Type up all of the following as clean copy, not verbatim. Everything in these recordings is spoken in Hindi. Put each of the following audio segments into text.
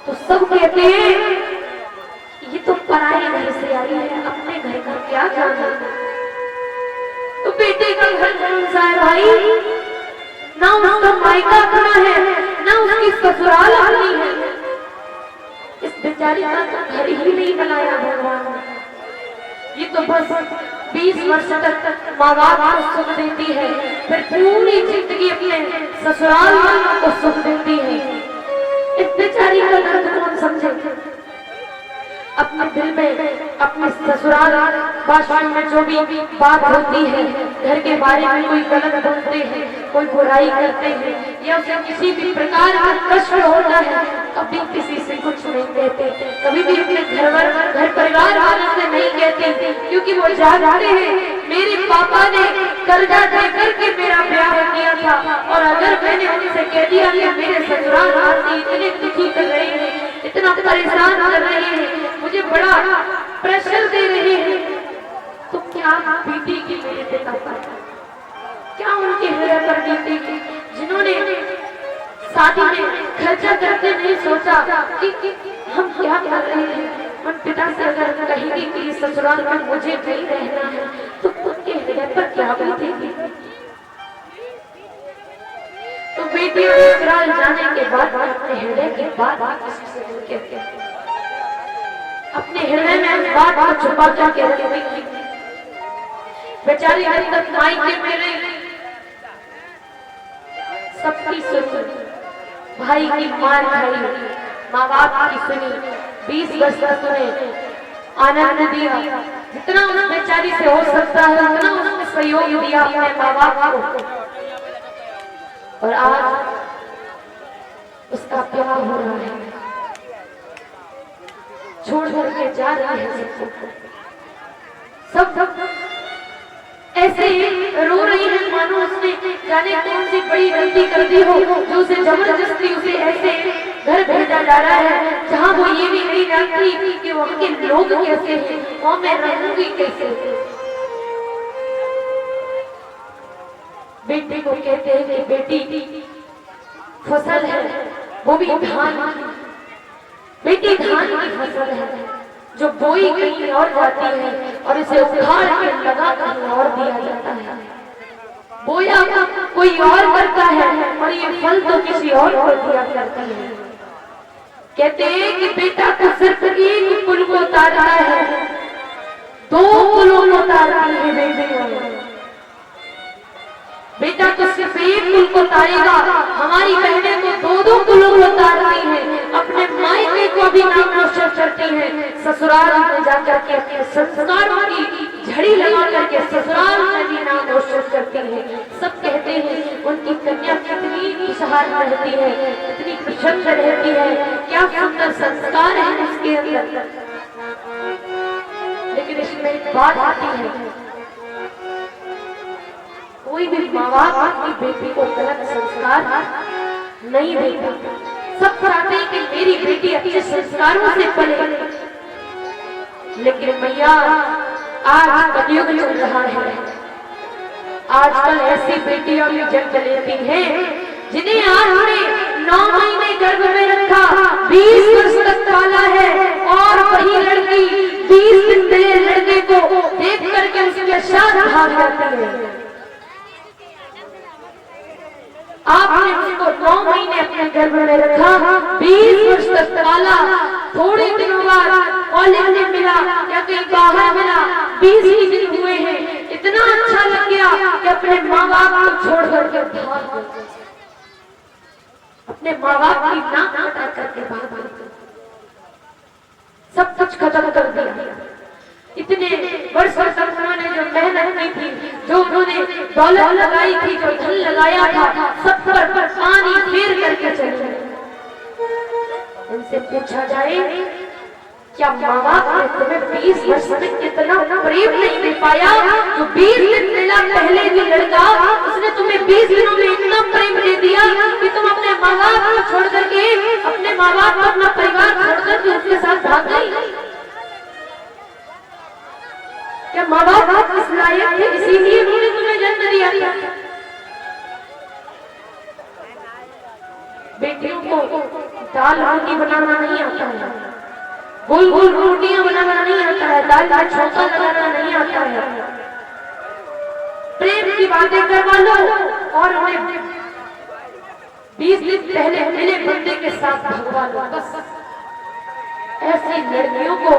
तो सब कहते हैं ये तो पराये घर से आई है, अपने घर का क्या जाना। तो बेटे का घर कौन सा है भाई? ना उसका मायका अपना है, ना उसकी ससुराल अपनी है। इस बेचारी का तो घर ही नहीं बनाया भगवान ने। ये तो बस 20 वर्ष तक माँ बाप को सुख देती है, फिर पूरी जिंदगी अपने ससुराल वालों को सुख देती है। इस बेचारी का दर्द कौन समझे? अपने दिल में अपने ससुराल भाषण में जो भी बात होती है, घर के बारे में कोई गलत बोलते हैं, कोई बुराई करते हैं या उसे किसी भी प्रकार का कष्ट होता है, कभी किसी से कुछ नहीं कहते, कभी भी अपने घर परिवार वालों से नहीं कहते, क्योंकि वो जानते हैं मेरे पापा ने कर्जा दे करके मेरा ब्याह किया था, और अगर मैंने उनसे कह दिया कि मेरे ससुराल आदमी इतने दुखी कर रहे हैं, इतना परेशान कर रहे हैं, मुझे बड़ा प्रेशर दे रहे हैं, तो क्या बेटी की मेरे पिता पर, क्या उनके हृदय पर बीतेगी, जिन्होंने शादी में खर्चा करते नहीं सोचा कि हम क्या कर रहे हैं। उन पिता से अगर कहेंगे कि ससुराल में मुझे नहीं रहना है, तो उनके हृदय पर क्या बीतेगी। तो बेटी ससुराल जाने के बाद अपने हृदय की बात किसी से नहीं कहते, अपने हृदय में बात को छुपा करके रखती। बेचारी जब तक मायके में रही, सबकी सुनी, भाई की मार खाई, माँ बाप की सुनी, 20 वर्ष तक उन्हें आनंद दिया, जितना उस बेचारी से हो सकता है उतना उसने सहयोग दिया अपने माँ बाप को, और आज उसका प्यार हो रहा है, छोड़ करके जा रही है सब ऐसे रो रही है मानो उसने जाने कौन सी बड़ी गलती कर दी हो, जो उसे जबरदस्ती उसे ऐसे घर भेजा जा रहा है जहाँ वो ये भी नहीं जानती कि वहाँ के लोग कैसे हैं, वहाँ मैं रहूंगी कैसे। बेटी को कहते हैं कि बेटी फसल है, वो भी धान की, बेटी धान की फसल है जो बोई कहीं और जाती है और इसे उखाड़ के लगा कहीं और दिया जाता है। बोया कोई और करता है और ये फल तो किसी और को दिया करता है। कहते हैं कि बेटा को सिर्फ एक कुल को उतारना है, 2 कुलों को उतारना है बेटा तो सिर्फ एक कुल को उतारेगा, हमारी बहनें तो 2-2 कुलों को उतारती हैं, अपने मायके को भी नाम रोशन करती हैं, ससुराल में जाकर के अपने संस्कारों की झड़ी लगा करके ससुराल में भी नाम रोशन करती हैं। सब कहते हैं उनकी कन्या कितनी खुशहाल रहती है, कितनी प्रसन्न रहती है, क्या सुंदर संस्कार है उसके अंदर। लेकिन इसमें एक बात आती है, कोई भी माँ बाप अपनी बेटी को गलत संस्कार नहीं देता, सब चाहते हैं कि मेरी बेटी अच्छे संस्कारों से पले। लेकिन मैया आज कलयुग चल रहा है, आजकल ऐसी बेटियां भी जन्म लेती हैं जिन्हें आपने 9 महीने गर्भ में रखा, 20 वर्ष तक पाला है, और वही लड़की 20 दिन पहले लड़के को देख करके उसके साथ भाग जाती है। आपने उसको 9 महीने अपने गर्भ में रखा, 20 वर्ष तक पाला, थोड़े दिनों बाद कॉलेज में मिला या कहीं बाहर मिला, 20 ही दिन हुए हैं, इतना अच्छा लग गया कि अपने माँ बाप को छोड़ करके भाग गए, अपने माँ बाप की नाक कटा करके भाग गए, सब कुछ खत्म कर दिया। इतने वर्ष तक उन्होंने जो मेहनत की थी, जो उन्होंने दौलत लगाई थी, जो धन लगाया था, सब पर पानी फेर करके चले गए। उनसे पूछा जाए क्या माँ बाप ने तुम्हें 20 वर्ष में इतना प्रेम नहीं दे पाया, जो 20 दिन मिला पहले भी लड़का, उसने तुम्हें 20 दिनों में इतना प्रेम दे दिया कि तुम अपने माँ बाप को छोड़ करके, अपने माँ बाप को, अपना परिवार छोड़ करके उसके साथ भाग गई। क्या माँ बाप इस लायक थे, इसीलिए उन्होंने तुम्हें जन्म दिया था। बेटियों को दाल रोटी बनाना नहीं आता है, गोल गोल रोटियां बनाना नहीं आता है, दाल का छौंका लगाना नहीं आता है। प्रेम की बातें करवा लो और उन्हें 20 दिन पहले मिले बंदे के साथ भगवा लो, बस। ऐसी लड़कियों को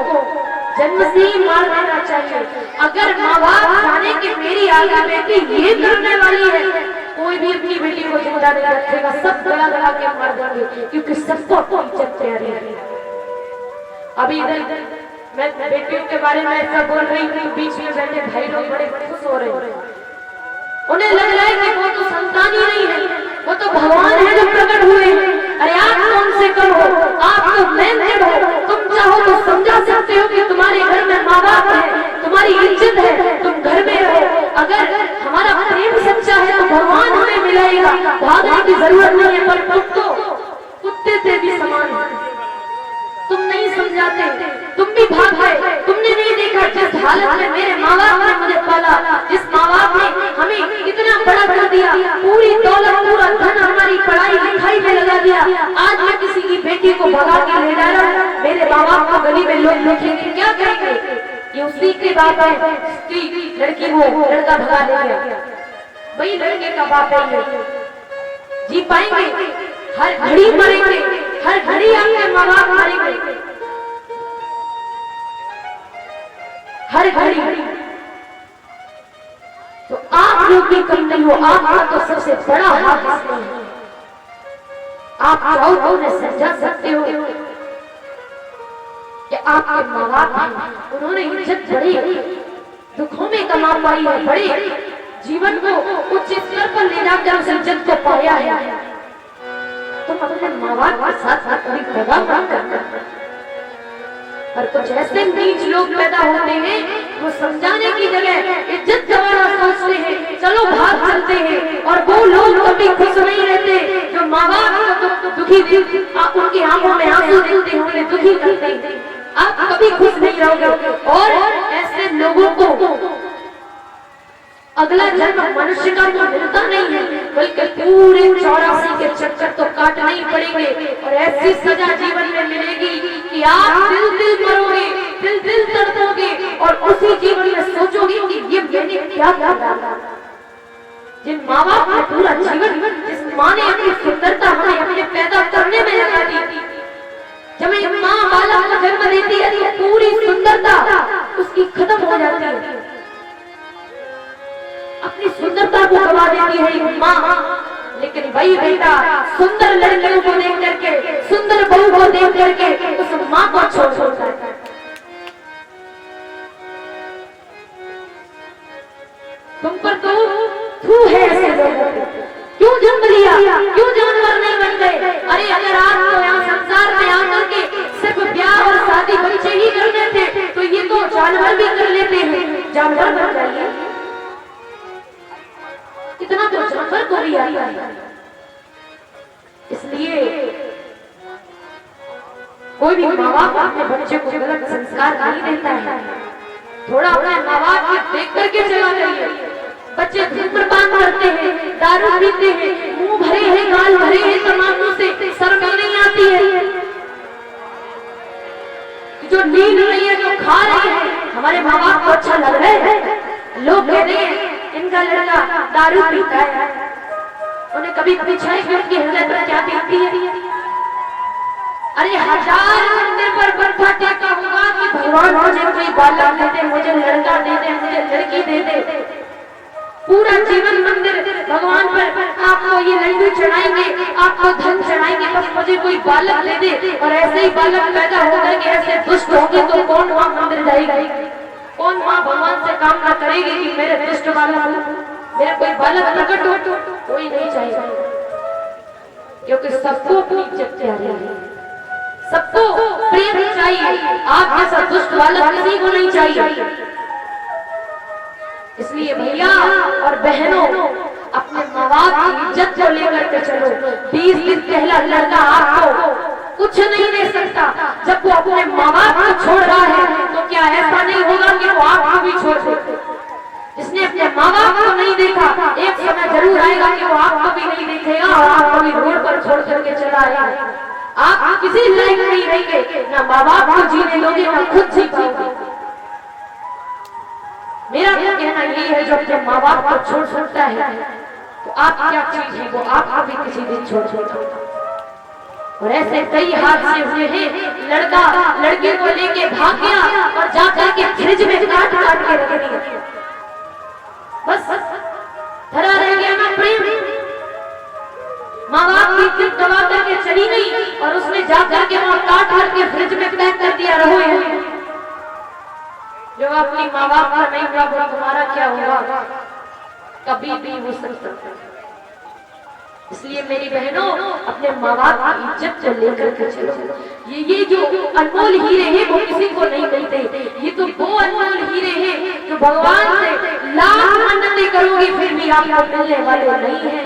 जन्म से ही मार देना चाहिए। अगर माँ बाप जाने कि मेरी आगे बेटी ये करने वाली है, कोई भी अपनी बेटी को जिंदा नहीं रखेगा, सब गला गला के मार देंगे, क्योंकि सबको अपनी इज्जत प्यारी है। अभी इधर मैं बेटियों के बारे में ऐसा बोल रही हूँ, बीच में बैठे भाई लोग बड़े खुश हो रहे हैं। उन्हें लग रहा है कि वो तो संतान ही नहीं है, वो तो भगवान है जो प्रकट हुए हैं। अरे आप कौन से कम हो, आप तो मेहनत हो। तुम चाहो तो समझा सकते हो कि तुम्हारे घर में माँ बाप है, तुम्हारी इज्जत है, तुम घर में रहो। अगर हमारा प्रेम सच्चा है तो भगवान हमें मिलाएगा, भागने की जरूरत नहीं है। पर तुम तो कुत्ते से भी समान हो, तुम नहीं समझाते, तुम भी भाग गए। तुमने नहीं देखा जिस हालत में मेरे माँ बाप ने मुझे पाला, जिस माँ बाप ने हमें इतना बड़ा कर दिया, पूरी दौलत पूरा धन हमारी पढ़ाई लिखाई में लगा दिया। आज मैं किसी की बेटी को भगा के ले जा रहा, मेरे माँ बाप को गली में लोग देखेंगे, क्या कहेंगे? ये उसी के बाप है कि लड़की को लड़का भगा ले गया, वही लड़के का बाप है। ये जी पाएंगे? हर घड़ी मरेंगे, हर घड़ी आपके माँ बाप मरेंगे, हर घड़ी। तो आप लोग भी कम नहीं हो, आपका तो सबसे बड़ा हाथ इसमें है। आप चाहो तो उन्हें समझा सकते हो कि आपके माँ बाप हैं, उन्होंने इज्जत बड़ी दुखों में कमा पाई है, बड़े जीवन को उच्च स्तर पर ले जाकर उस इज्जत को पाया है। तुम अपने माँ बाप के साथ साथ कभी दगा मत करना। और कुछ ऐसे नीच लोग पैदा होते हैं, वो समझाने की जगह इज्जत गंवाना सोचते हैं, चलो भाग चलते हैं। और वो लोग कभी खुश नहीं रहते जो माँ बाप को दुखी उनकी आंखों में आंसू देखते हैं, उन्हें दुखी करते हैं। आप कभी खुश नहीं रहोगे। और ऐसे लोगों को अगला जन्म मनुष्य का तो मिलता नहीं है, बल्कि पूरे 84 के चक्कर तो काटना ही पड़ेंगे। और ऐसी सजा जीवन में मिलेगी कि आप दिल दिल मरोगे, दिल दिल तड़पोगे, और उसी जीवन में सोचोगे कि ये मैंने क्या किया। जिन माँ बाप ने पूरा जीवन, जिस माँ ने अपनी सुंदरता हमें अपने पैदा करने में लगा दी, जब एक माँ बालक को जन्म देती है तो पूरी सुंदरता उसकी खत्म हो जाती है, अपनी सुंदरता को गवा देती है एक माँ। लेकिन वही बेटा सुंदर लड़कियों को देख करके, सुंदर बहू को देख करके उस माँ को छोड़ता है। तुम पर तो थू है ऐसे लोगों को, क्यों जन्म लिया, क्यों जानवर नहीं बन गए? अरे अगर आपको यहाँ संसार में आकर के सिर्फ ब्याह और शादी बच्चे ही करने थे तो ये तो जानवर भी कर लेते हैं, जानवर बन जाइए। इतना तो जानवर को भी आता है। इसलिए कोई भी माँ बाप अपने बच्चे को गलत संस्कार नहीं देता है। थोड़ा अपने माँ बाप को देख करके चला करिए। बच्चे धूम्रपान करते हैं, दारू पीते हैं, मुंह भरे हैं, गाल भरे हैं तम्बाकू से, शर्म नहीं आती है। जो नींद नहीं है, जो खा रहे हैं, हमारे माँ बाप को अच्छा लग रहा है। लोग कहते हैं इनका लड़का दारू पीता है, उन्हें कभी पूछा है कि उनके हृदय पर क्या बीतती है? अरे 1000 मंदिर पर मत्था टेका होगा कि भगवान मुझे कोई बालक दे दे, मुझे लड़का दे दे, मुझे लड़की दे दे। पूरा जीवन मंदिर भगवान पर आपको ये लड्डू चढ़ाएंगे, आपको धन चढ़ाएंगे, बस मुझे कोई बालक दे दे। और ऐसे ही बालक पैदा होकर के ऐसे दुष्ट होंगे तो कौन वहां मंदिर जाएगा? कौन माँ भगवान से कामना करेगी कि मेरे दुष्ट बालक हो, मेरा कोई बालक प्रकट हो? कोई नहीं चाहिए, क्योंकि सबको अपनी इज्जत चाहिए, सबको प्रेम चाहिए। आप जैसा दुष्ट बालक किसी को नहीं चाहिए। इसलिए भैया और बहनों, अपने माँ बाप की इज्जत को लेकर के चलो। 20 दिन पहला लड़का आपको कुछ नहीं दे सकता, जब वो अपने माँ बाप को छोड़ रहा है तो क्या ऐसा नहीं होगा कि वो आपको भी छोड़ दे? जिसने अपने माँ बाप को नहीं देखा, एक समय जरूर आएगा कि वो आपको भी नहीं देखेगा और आपको भी रोड पर छोड़ करके चला आएगा। आप किसी लायक नहीं रहेंगे, ना माँ बाप को जीने दोगे, ना खुद जी पाओगे। मेरा कहना यही है, जो अपने माँ बाप को छोड़ सकता है तो आप क्या चीज है, वो आपको भी किसी दिन छोड़ सकता। और ऐसे कई हादसे हुए हैं, लड़का लड़के को लेके भाग गया और जाकर के फ्रिज में काट काट के रख दिया। बस धरा रह गया ना प्रेम, माँ बाप की इज्जत गवा करके चली गई और उसने जाकर के वहां काट करके फ्रिज में पैक कर दिया। रहो जो अपनी माँ बाप का नहीं हुआ, तुम्हारा क्या हुआ, कभी भी हो सकता। इसलिए मेरी बहनों, अपने माँ बाप की इज्जत को लेकर के चलो। ये जो अनमोल हीरे हैं वो किसी को नहीं मिलते। ये तो वो अनमोल हीरे हैं जो भगवान से लाख मन्नतें करोगे फिर भी आपको मिलने वाले नहीं हैं।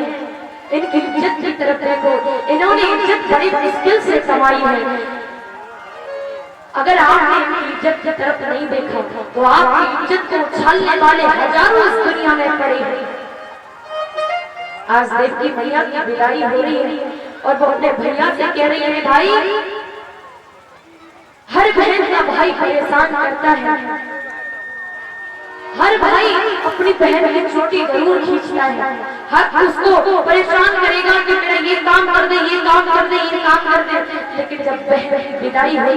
इनकी इज्जत की तरफ देखो, इन्होंने इज्जत बड़ी मुश्किल से कमाई है। अगर आपने इनकी इज्जत की तरफ नहीं देखा तो आपकी इज्जत को उछालने वाले हजारों इस दुनिया में पड़े हैं। आज देवकी मैया की विदाई हो रही है और वो अपने भैया से कह रही है, भाई हर बहन का भाई परेशान करता है, हर भाई अपनी बहन की चोटी जरूर खींचता है, हर उसको परेशान करेगा कि मेरा ये काम कर दे, ये काम कर दे, ये काम कर दे। लेकिन जब बहन की विदाई हुई